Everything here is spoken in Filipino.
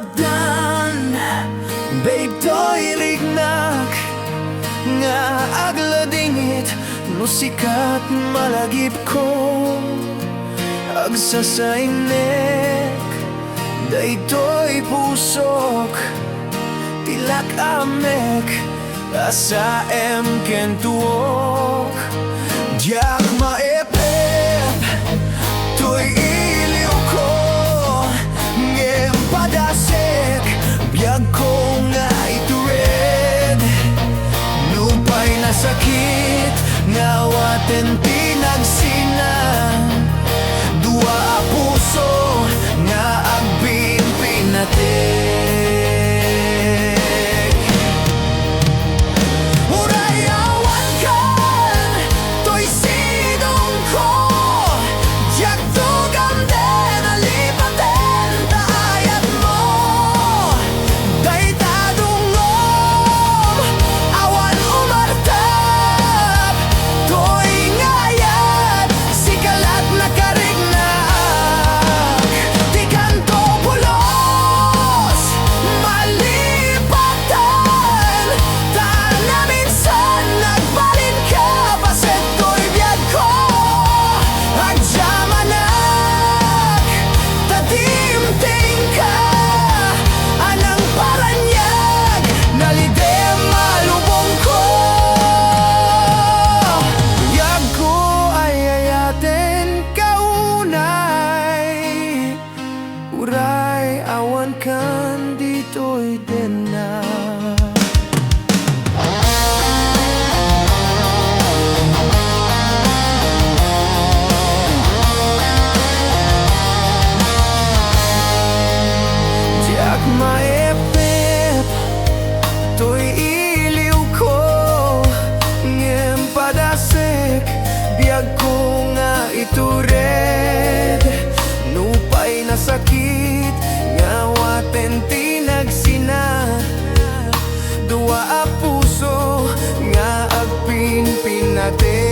pagdan babe to'y rignak nga agladingit no sikat malagip ko agsasainek daytoy pusok tilak amek asa ken tuok diak maepep to'y iliw ko ngem padasek biyag ko nga itured nupay na sakit nga waten pinagsinan dua puso nga agpinpin natin uray awan kan to'y sidong ko diyak tugam den alipaten taayat mo day tadungom awan umartap to'y ngayat sikalat na karignak di kanto pulos malipatan tana minsan nagbalin ka baset to'y biyag ko agjamanak tatimting ka anang paranyag nalidem malubong ko yag ko ay ayaten kaunay uray awan kan dito'y na diak maepep to'y iliw ko ngem padasek biyag ko nga itured nupay na sakit nga waten tinagsina dua a puso nga agpinpin natin